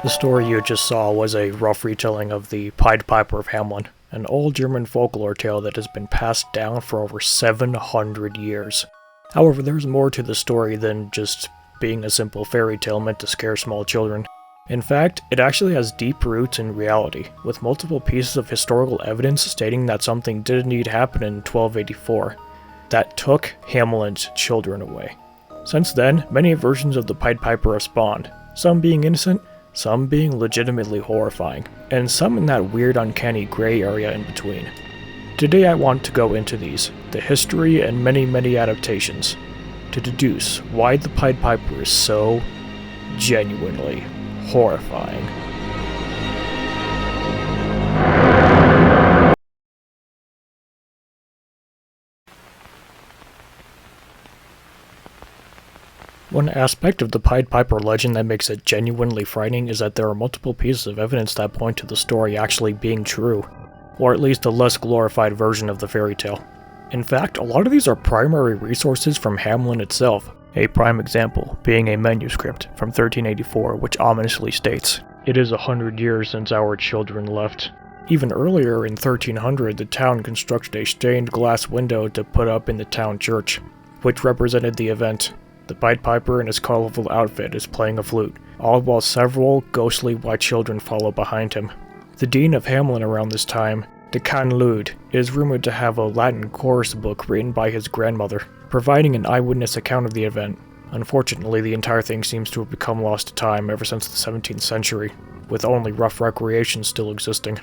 The story you just saw was a rough retelling of the Pied Piper of Hamelin, an old German folklore tale that has been passed down for over 700 years. However, there's more to the story than just being a simple fairy tale meant to scare small children. In fact, it actually has deep roots in reality, with multiple pieces of historical evidence stating that something did indeed happen in 1284 that took Hamelin's children away. Since then, many versions of the Pied Piper have spawned, some being innocent, some being legitimately horrifying, and some in that weird uncanny gray area in between. Today I want to go into these, the history and many adaptations, to deduce why the Pied Piper is so genuinely horrifying. One aspect of the Pied Piper legend that makes it genuinely frightening is that there are multiple pieces of evidence that point to the story actually being true, or at least a less glorified version of the fairy tale. In fact, a lot of these are primary resources from Hamelin itself, a prime example being a manuscript from 1384 which ominously states, "It is 100 years since our children left." Even earlier in 1300, the town constructed a stained glass window to put up in the town church, which represented the event. The Pied Piper in his colorful outfit is playing a flute, all while several ghostly white children follow behind him. The dean of Hamelin around this time, the Chinelin, is rumored to have a Latin chorus book written by his grandmother, providing an eyewitness account of the event. Unfortunately, the entire thing seems to have become lost to time ever since the 17th century, with only rough recreations still existing.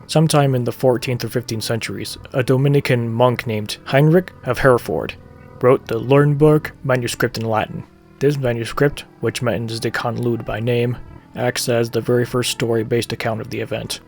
Sometime in the 14th or 15th centuries, a Dominican monk named Heinrich of Hereford wrote the Lernburg manuscript in Latin. This manuscript, which mentions the Chinelin by name, acts as the very first story-based account of the event.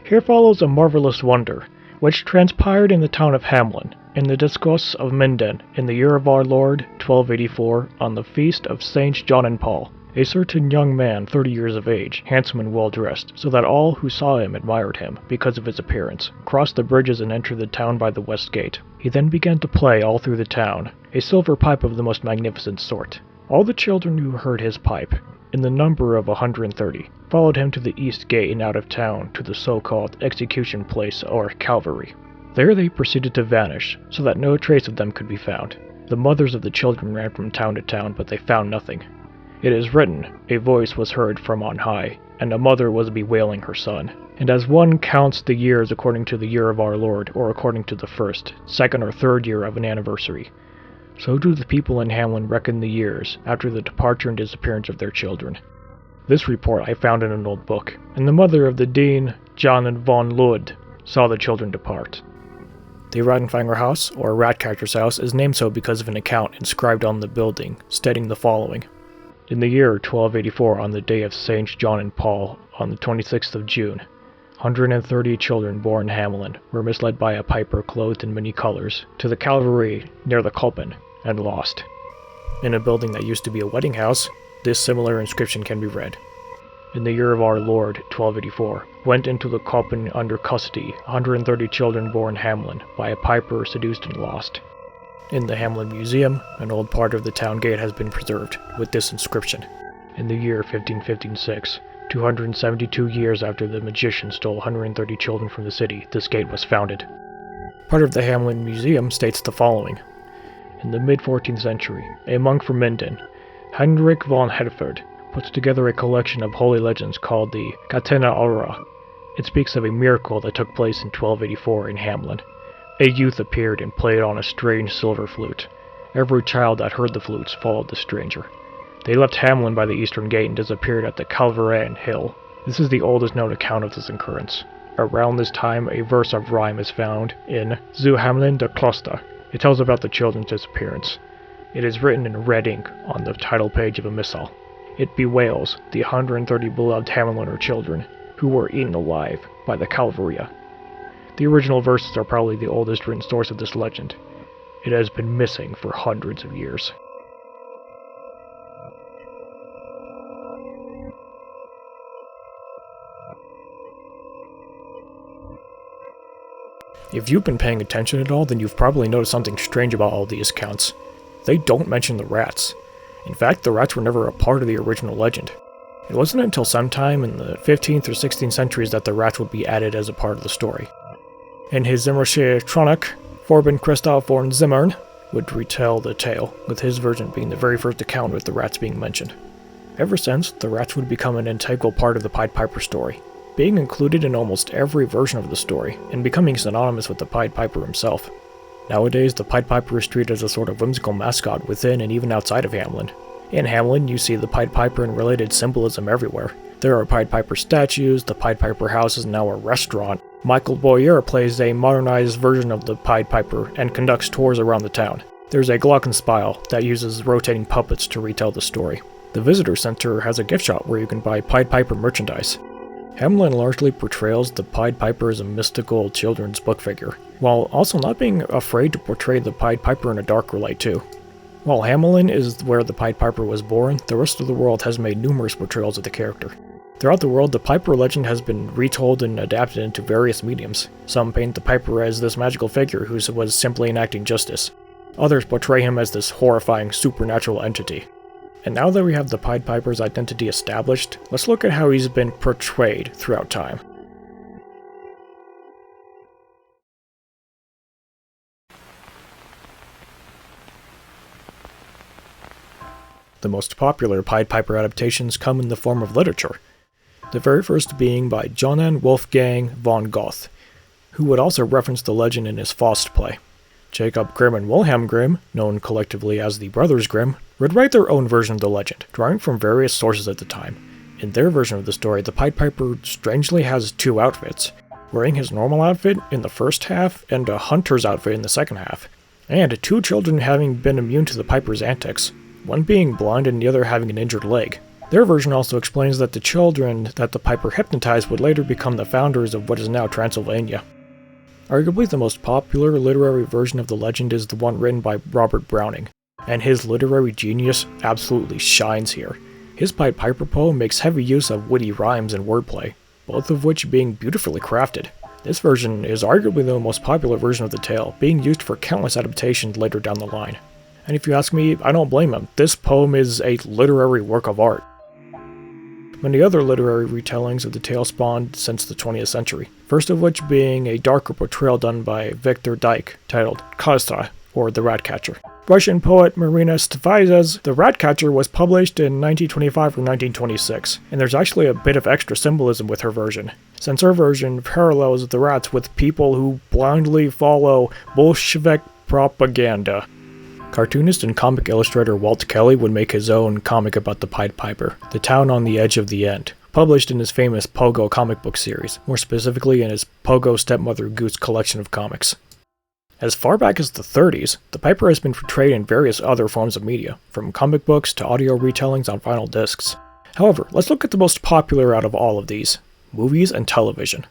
Here follows a marvelous wonder, which transpired in the town of Hamelin, in the discourse of Minden, in the year of our Lord, 1284, on the feast of Saints John and Paul. A certain young man, 30 years of age, handsome and well-dressed, so that all who saw him admired him, because of his appearance, crossed the bridges and entered the town by the west gate. He then began to play all through the town, a silver pipe of the most magnificent sort. All the children who heard his pipe, in the number of 130, followed him to the east gate and out of town to the so-called execution place or Calvary. There they proceeded to vanish, so that no trace of them could be found. The mothers of the children ran from town to town, but they found nothing. It is written, a voice was heard from on high, and a mother was bewailing her son. And as one counts the years according to the year of our Lord, or according to the first, second, or third year of an anniversary, so do the people in Hamelin reckon the years after the departure and disappearance of their children. This report I found in an old book, and the mother of the Dean, John von Lud, saw the children depart. The Rattenfänger house, or Ratcatcher's house, is named so because of an account inscribed on the building, stating the following. In the year 1284, on the day of Saints John and Paul, on the 26th of June, 130 children born in Hamelin were misled by a piper clothed in many colors to the Calvary near the Kolpen and lost. In a building that used to be a wedding house, this similar inscription can be read. In the year of our Lord, 1284, went into the Kolpen under custody 130 children born in Hamelin by a piper seduced and lost. In the Hamelin Museum, an old part of the town gate has been preserved, with this inscription. In the year 1556, 272 years after the magician stole 130 children from the city, this gate was founded. Part of the Hamelin Museum states the following. In the mid-14th century, a monk from Minden, Heinrich von Hereford, puts together a collection of holy legends called the Catena Aura. It speaks of a miracle that took place in 1284 in Hamelin. A youth appeared and played on a strange silver flute. Every child that heard the flutes followed the stranger. They left Hamelin by the eastern gate and disappeared at the Calvaren hill. This is the oldest known account of this occurrence. Around this time, a verse of rhyme is found in Zu Hamelin de Kloster. It tells about the children's disappearance. It is written in red ink on the title page of a missal. It bewails the 130 beloved Hameliner children who were eaten alive by the Calvaria. The original verses are probably the oldest written source of this legend. It has been missing for hundreds of years. If you've been paying attention at all, then you've probably noticed something strange about all these accounts. They don't mention the rats. In fact, the rats were never a part of the original legend. It wasn't until sometime in the 15th or 16th centuries that the rats would be added as a part of the story. In his Zimmersche Chronik, Vorben Christoph von Zimmern would retell the tale, with his version being the very first account with the rats being mentioned. Ever since, the rats would become an integral part of the Pied Piper story, being included in almost every version of the story, and becoming synonymous with the Pied Piper himself. Nowadays, the Pied Piper is treated as a sort of whimsical mascot within and even outside of Hamelin. In Hamelin, you see the Pied Piper and related symbolism everywhere. There are Pied Piper statues, the Pied Piper house is now a restaurant. Michael Boyer plays a modernized version of the Pied Piper and conducts tours around the town. There's a glockenspiel that uses rotating puppets to retell the story. The Visitor Center has a gift shop where you can buy Pied Piper merchandise. Hamelin largely portrays the Pied Piper as a mystical children's book figure, while also not being afraid to portray the Pied Piper in a darker light too. While Hamelin is where the Pied Piper was born, the rest of the world has made numerous portrayals of the character. Throughout the world, the Piper legend has been retold and adapted into various mediums. Some paint the Piper as this magical figure who was simply enacting justice. Others portray him as this horrifying supernatural entity. And now that we have the Pied Piper's identity established, let's look at how he's been portrayed throughout time. The most popular Pied Piper adaptations come in the form of literature, the very first being by Johann Wolfgang von Goethe, who would also reference the legend in his Faust play. Jacob Grimm and Wilhelm Grimm, known collectively as the Brothers Grimm, would write their own version of the legend, drawing from various sources at the time. In their version of the story, the Pied Piper strangely has two outfits, wearing his normal outfit in the first half and a hunter's outfit in the second half, and two children having been immune to the Piper's antics, one being blind and the other having an injured leg. Their version also explains that the children that the Piper hypnotized would later become the founders of what is now Transylvania. Arguably the most popular literary version of the legend is the one written by Robert Browning, and his literary genius absolutely shines here. His Pied Piper poem makes heavy use of witty rhymes and wordplay, both of which being beautifully crafted. This version is arguably the most popular version of the tale, being used for countless adaptations later down the line. And if you ask me, I don't blame him. This poem is a literary work of art. Many other literary retellings of the tale spawned since the 20th century, first of which being a darker portrayal done by Victor Dyke, titled Kostra, or The Ratcatcher. Russian poet Marina Stvaizha's The Ratcatcher was published in 1925 or 1926, and there's actually a bit of extra symbolism with her version, since her version parallels the rats with people who blindly follow Bolshevik propaganda. Cartoonist and comic illustrator Walt Kelly would make his own comic about the Pied Piper, The Town on the Edge of the End, published in his famous Pogo comic book series, more specifically in his Pogo Stepmother Goose collection of comics. As far back as the 30s, the Piper has been portrayed in various other forms of media, from comic books to audio retellings on vinyl discs. However, let's look at the most popular out of all of these, movies and television.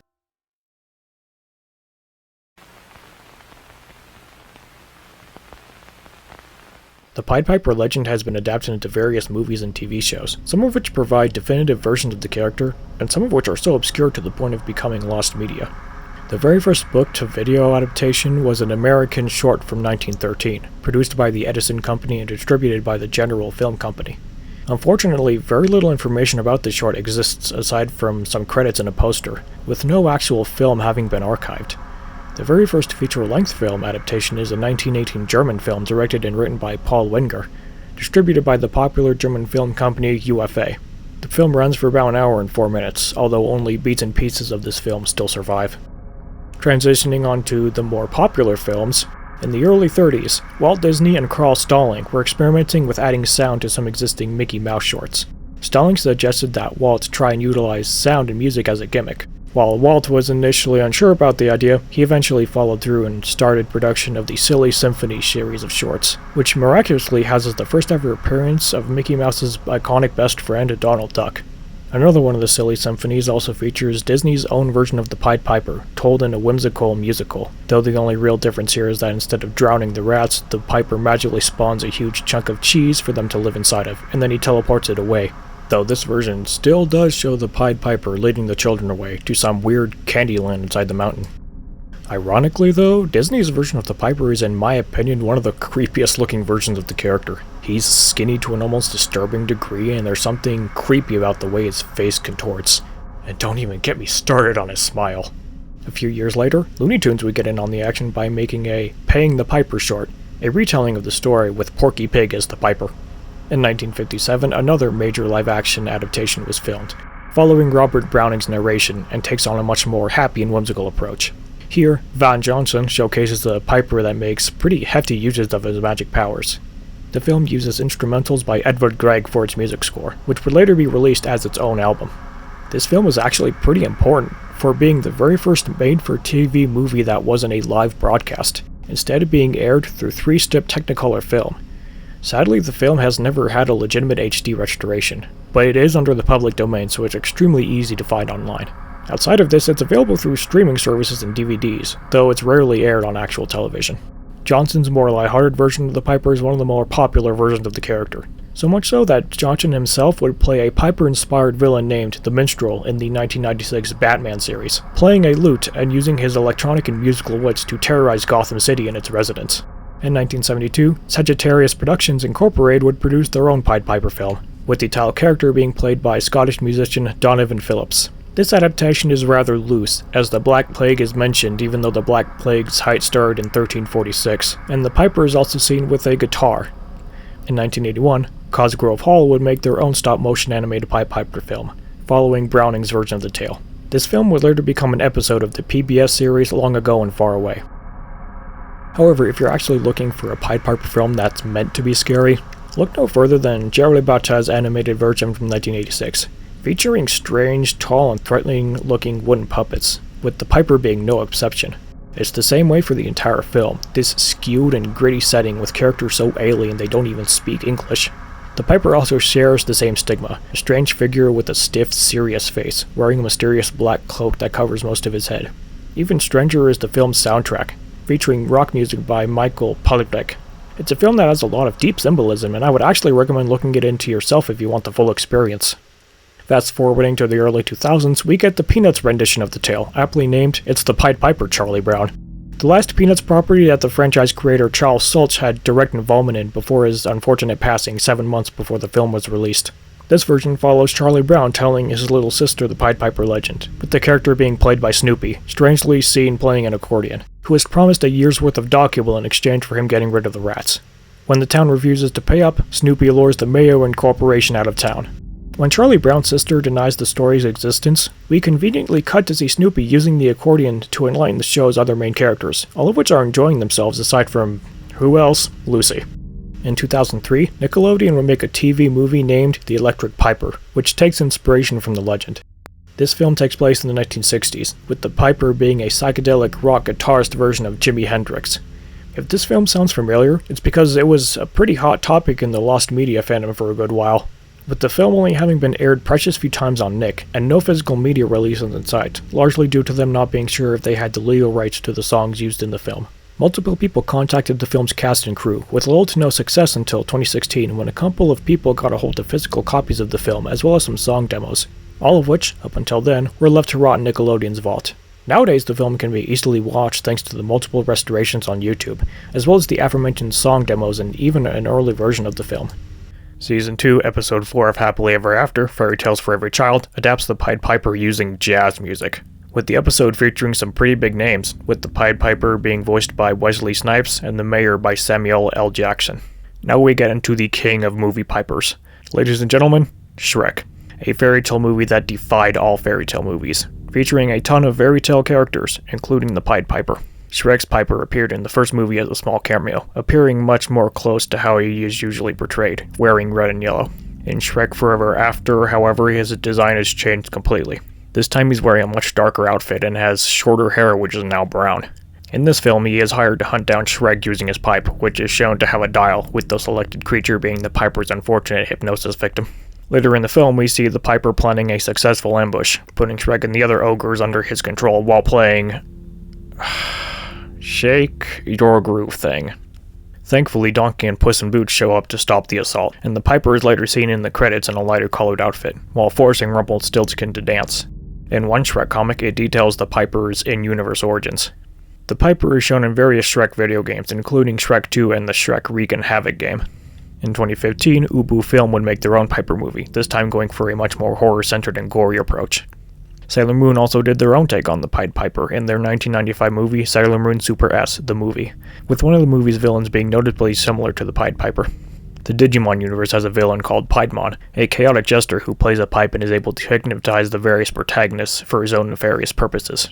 The Pied Piper legend has been adapted into various movies and TV shows, some of which provide definitive versions of the character, and some of which are so obscure to the point of becoming lost media. The very first book-to-video adaptation was an American short from 1913, produced by the Edison Company and distributed by the General Film Company. Unfortunately, very little information about this short exists aside from some credits and a poster, with no actual film having been archived. The very first feature-length film adaptation is a 1918 German film directed and written by Paul Wenger, distributed by the popular German film company UFA. The film runs for about an hour and 4 minutes, although only bits and pieces of this film still survive. Transitioning on to the more popular films, in the early 30s, Walt Disney and Carl Stalling were experimenting with adding sound to some existing Mickey Mouse shorts. Stalling suggested that Walt try and utilize sound and music as a gimmick. While Walt was initially unsure about the idea, he eventually followed through and started production of the Silly Symphony series of shorts, which miraculously houses the first ever appearance of Mickey Mouse's iconic best friend, Donald Duck. Another one of the Silly Symphonies also features Disney's own version of the Pied Piper, told in a whimsical musical, though the only real difference here is that instead of drowning the rats, the Piper magically spawns a huge chunk of cheese for them to live inside of, and then he teleports it away. Though this version still does show the Pied Piper leading the children away to some weird candy land inside the mountain. Ironically though, Disney's version of the Piper is in my opinion one of the creepiest looking versions of the character. He's skinny to an almost disturbing degree, and there's something creepy about the way his face contorts. And don't even get me started on his smile. A few years later, Looney Tunes would get in on the action by making a Paying the Piper short, a retelling of the story with Porky Pig as the Piper. In 1957, another major live-action adaptation was filmed, following Robert Browning's narration, and takes on a much more happy and whimsical approach. Here, Van Johnson showcases a Piper that makes pretty hefty uses of his magic powers. The film uses instrumentals by Edvard Grieg for its music score, which would later be released as its own album. This film was actually pretty important for being the very first made-for-TV movie that wasn't a live broadcast, instead of being aired through 3-step Technicolor film. Sadly, the film has never had a legitimate HD restoration, but it is under the public domain, so it's extremely easy to find online. Outside of this, it's available through streaming services and DVDs, though it's rarely aired on actual television. Johnson's more lighthearted version of the Piper is one of the more popular versions of the character, so much so that Johnson himself would play a Piper-inspired villain named the Minstrel in the 1996 Batman series, playing a lute and using his electronic and musical wits to terrorize Gotham City and its residents. In 1972, Sagittarius Productions Incorporated would produce their own Pied Piper film, with the title character being played by Scottish musician Donovan Phillips. This adaptation is rather loose, as the Black Plague is mentioned even though the Black Plague's height started in 1346, and the Piper is also seen with a guitar. In 1981, Cosgrove Hall would make their own stop-motion animated Pied Piper film, following Browning's version of the tale. This film would later become an episode of the PBS series Long Ago and Far Away. However, if you're actually looking for a Pied Piper film that's meant to be scary, look no further than Gerald Bata's animated version from 1986. Featuring strange, tall, and threatening-looking wooden puppets, with the Piper being no exception. It's the same way for the entire film, this skewed and gritty setting with characters so alien they don't even speak English. The Piper also shares the same stigma, a strange figure with a stiff, serious face, wearing a mysterious black cloak that covers most of his head. Even stranger is the film's soundtrack, featuring rock music by Michael Polydek. It's a film that has a lot of deep symbolism, and I would actually recommend looking it into yourself if you want the full experience. Fast forwarding to the early 2000s, we get the Peanuts rendition of the tale, aptly named It's the Pied Piper, Charlie Brown. The last Peanuts property that the franchise creator Charles Schulz had direct involvement in before his unfortunate passing 7 months before the film was released. This version follows Charlie Brown telling his little sister the Pied Piper legend, with the character being played by Snoopy, strangely seen playing an accordion, who is promised a year's worth of dog kibble in exchange for him getting rid of the rats. When the town refuses to pay up, Snoopy lures the mayor and corporation out of town. When Charlie Brown's sister denies the story's existence, we conveniently cut to see Snoopy using the accordion to enlighten the show's other main characters, all of which are enjoying themselves aside from, who else? Lucy. In 2003, Nickelodeon would make a TV movie named The Electric Piper, which takes inspiration from the legend. This film takes place in the 1960s, with the Piper being a psychedelic rock guitarist version of Jimi Hendrix. If this film sounds familiar, it's because it was a pretty hot topic in the lost media fandom for a good while, with the film only having been aired precious few times on Nick, and no physical media releases in sight, largely due to them not being sure if they had the legal rights to the songs used in the film. Multiple people contacted the film's cast and crew, with little to no success until 2016 when a couple of people got a hold of physical copies of the film as well as some song demos, all of which, up until then, were left to rot in Nickelodeon's vault. Nowadays the film can be easily watched thanks to the multiple restorations on YouTube, as well as the aforementioned song demos and even an early version of the film. Season 2, Episode 4 of Happily Ever After, Fairy Tales for Every Child, adapts the Pied Piper using jazz music, with the episode featuring some pretty big names, with the Pied Piper being voiced by Wesley Snipes and the Mayor by Samuel L. Jackson. Now we get into the king of movie pipers. Ladies and gentlemen, Shrek. A fairy tale movie that defied all fairy tale movies, featuring a ton of fairy tale characters, including the Pied Piper. Shrek's Piper appeared in the first movie as a small cameo, appearing much more close to how he is usually portrayed, wearing red and yellow. In Shrek Forever After, however, his design has changed completely. This time he's wearing a much darker outfit and has shorter hair, which is now brown. In this film, he is hired to hunt down Shrek using his pipe, which is shown to have a dial, with the selected creature being the Piper's unfortunate hypnosis victim. Later in the film, we see the Piper planning a successful ambush, putting Shrek and the other ogres under his control while playing Shake Your Groove Thing. Thankfully, Donkey and Puss in Boots show up to stop the assault, and the Piper is later seen in the credits in a lighter colored outfit, while forcing Rumpelstiltskin to dance. In one Shrek comic, it details the Piper's in-universe origins. The Piper is shown in various Shrek video games, including Shrek 2 and the Shrek Wreak and Havoc game. In 2015, Uboa Film would make their own Piper movie, this time going for a much more horror-centered and gory approach. Sailor Moon also did their own take on the Pied Piper in their 1995 movie Sailor Moon Super S, the movie, with one of the movie's villains being notably similar to the Pied Piper. The Digimon universe has a villain called Piedmon, a chaotic jester who plays a pipe and is able to hypnotize the various protagonists for his own nefarious purposes.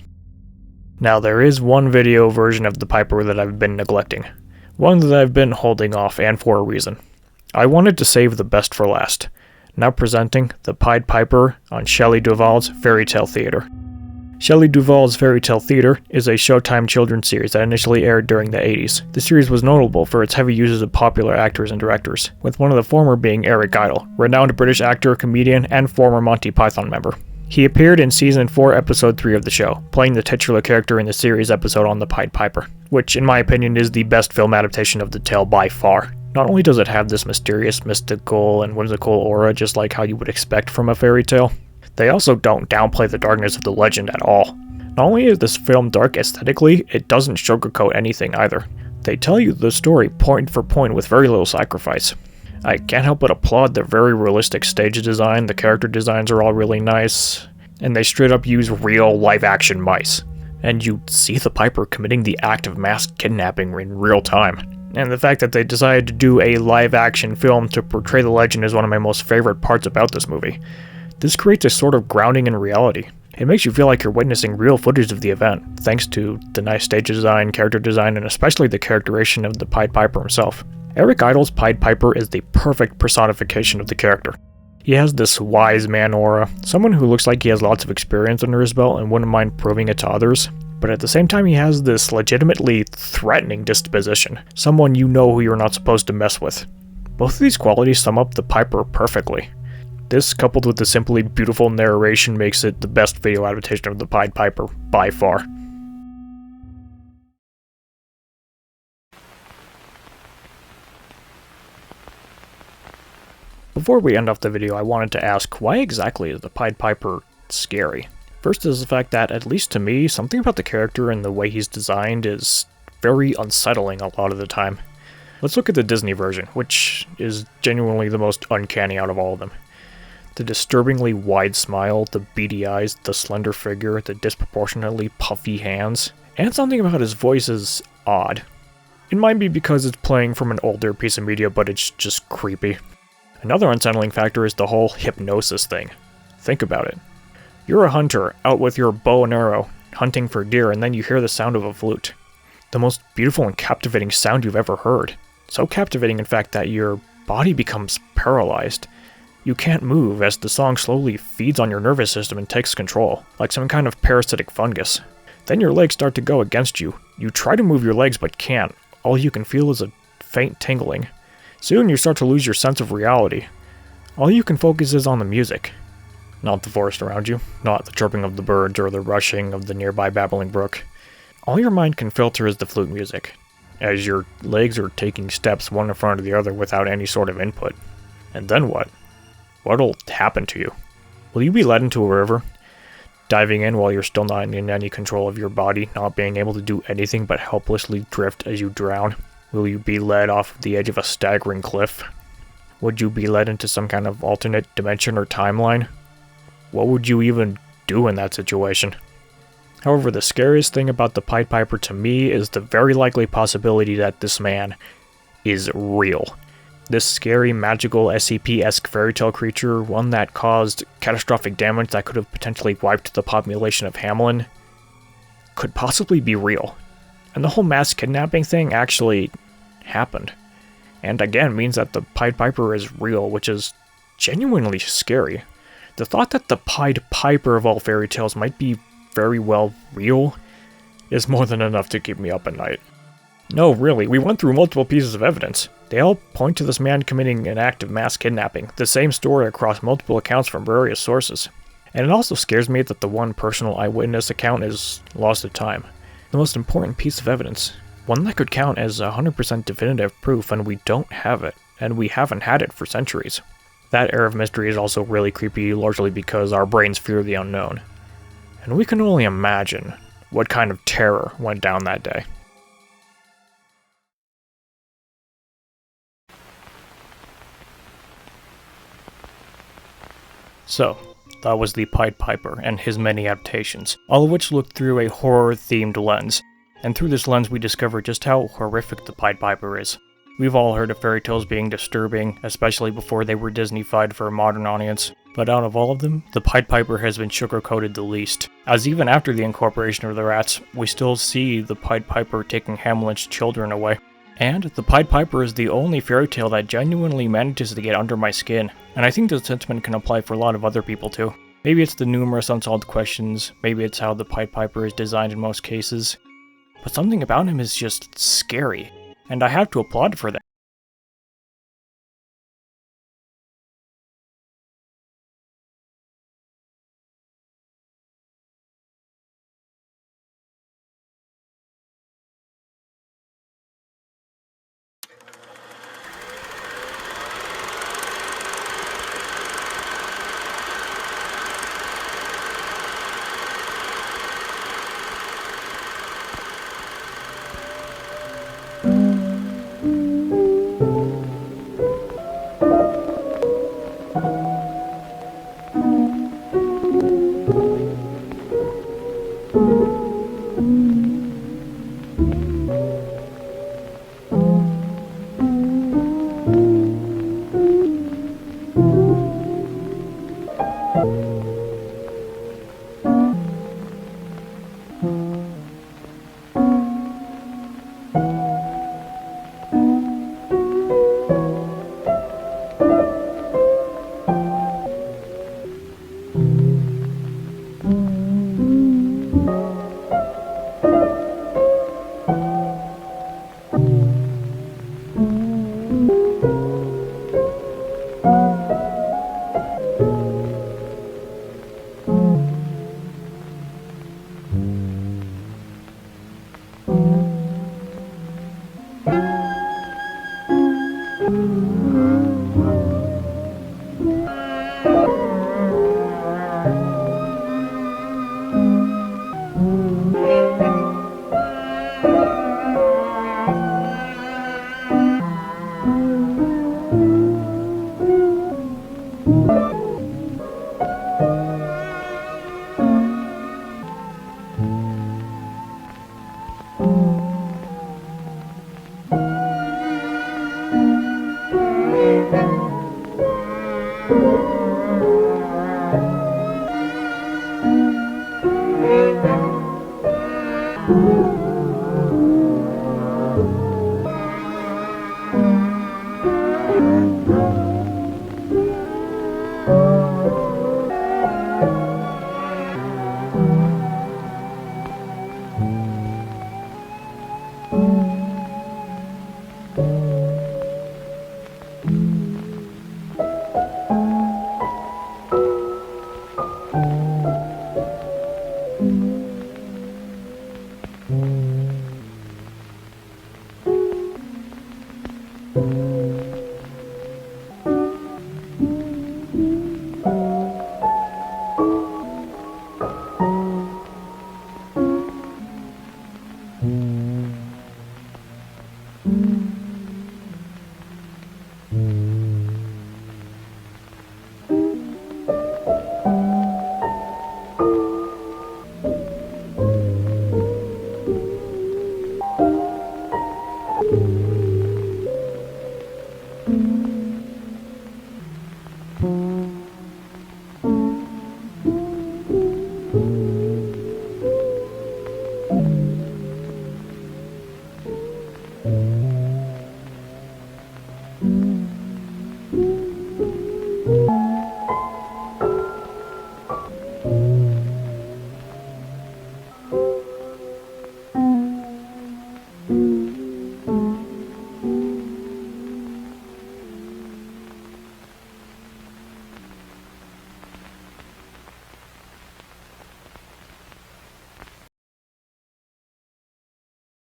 Now there is one video version of the Piper that I've been neglecting, one that I've been holding off, and for a reason. I wanted to save the best for last. Now presenting the Pied Piper on Shelley Duvall's Fairy Tale Theater. Shelley Duvall's Fairy Tale Theater is a Showtime children's series that initially aired during the 80s. The series was notable for its heavy uses of popular actors and directors, with one of the former being Eric Idle, renowned British actor, comedian, and former Monty Python member. He appeared in Season 4, Episode 3 of the show, playing the titular character in the series episode on the Pied Piper, which in my opinion is the best film adaptation of the tale by far. Not only does it have this mysterious, mystical, and whimsical aura just like how you would expect from a fairy tale, they also don't downplay the darkness of the legend at all. Not only is this film dark aesthetically, it doesn't sugarcoat anything either. They tell you the story point for point with very little sacrifice. I can't help but applaud their very realistic stage design, the character designs are all really nice, and they straight up use real live-action mice. And you see the Piper committing the act of mass kidnapping in real time. And the fact that they decided to do a live-action film to portray the legend is one of my most favorite parts about this movie. This creates a sort of grounding in reality. It makes you feel like you're witnessing real footage of the event, thanks to the nice stage design, character design, and especially the characterization of the Pied Piper himself. Eric Idle's Pied Piper is the perfect personification of the character. He has this wise man aura, someone who looks like he has lots of experience under his belt and wouldn't mind proving it to others. But at the same time he has this legitimately threatening disposition, someone you know who you're not supposed to mess with. Both of these qualities sum up the Piper perfectly. This, coupled with the simply beautiful narration, makes it the best video adaptation of the Pied Piper by far. Before we end off the video, I wanted to ask, why exactly is the Pied Piper scary? First is the fact that, at least to me, something about the character and the way he's designed is very unsettling a lot of the time. Let's look at the Disney version, which is genuinely the most uncanny out of all of them. The disturbingly wide smile, the beady eyes, the slender figure, the disproportionately puffy hands, and something about his voice is odd. It might be because it's playing from an older piece of media, but it's just creepy. Another unsettling factor is the whole hypnosis thing. Think about it. You're a hunter, out with your bow and arrow, hunting for deer, and then you hear the sound of a flute. The most beautiful and captivating sound you've ever heard. So captivating, in fact, that your body becomes paralyzed. You can't move as the song slowly feeds on your nervous system and takes control, like some kind of parasitic fungus. Then your legs start to go against you. You try to move your legs but can't. All you can feel is a faint tingling. Soon you start to lose your sense of reality. All you can focus is on the music. Not the forest around you, not the chirping of the birds or the rushing of the nearby babbling brook. All your mind can filter is the flute music, as your legs are taking steps one in front of the other without any sort of input. And then what? What'll happen to you? Will you be led into a river, diving in while you're still not in any control of your body, not being able to do anything but helplessly drift as you drown? Will you be led off the edge of a staggering cliff? Would you be led into some kind of alternate dimension or timeline? What would you even do in that situation? However, the scariest thing about the Pied Piper to me is the very likely possibility that this man is real. This scary, magical, SCP-esque fairy tale creature, one that caused catastrophic damage that could have potentially wiped the population of Hamelin, could possibly be real. And the whole mass kidnapping thing actually happened. And again, means that the Pied Piper is real, which is genuinely scary. The thought that the Pied Piper of all fairy tales might be very well real is more than enough to keep me up at night. No, really, we went through multiple pieces of evidence. They all point to this man committing an act of mass kidnapping, the same story across multiple accounts from various sources. And it also scares me that the one personal eyewitness account is lost to time. The most important piece of evidence, one that could count as 100% definitive proof, and we don't have it, and we haven't had it for centuries. That air of mystery is also really creepy, largely because our brains fear the unknown. And we can only imagine what kind of terror went down that day. So, that was the Pied Piper and his many adaptations, all of which looked through a horror-themed lens. And through this lens we discover just how horrific the Pied Piper is. We've all heard of fairy tales being disturbing, especially before they were Disneyfied for a modern audience, but out of all of them, the Pied Piper has been sugarcoated the least, as even after the incorporation of the rats, we still see the Pied Piper taking Hamlet's children away. And the Pied Piper is the only fairy tale that genuinely manages to get under my skin, and I think this sentiment can apply for a lot of other people too. Maybe it's the numerous unsolved questions, maybe it's how the Pied Piper is designed in most cases, but something about him is just scary, and I have to applaud for that.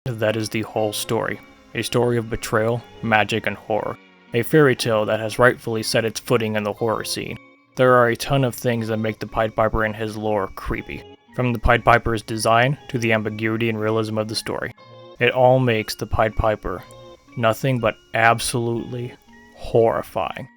That is the whole story. A story of betrayal, magic, and horror. A fairy tale that has rightfully set its footing in the horror scene. There are a ton of things that make the Pied Piper and his lore creepy. From the Pied Piper's design to the ambiguity and realism of the story. It all makes the Pied Piper nothing but absolutely horrifying.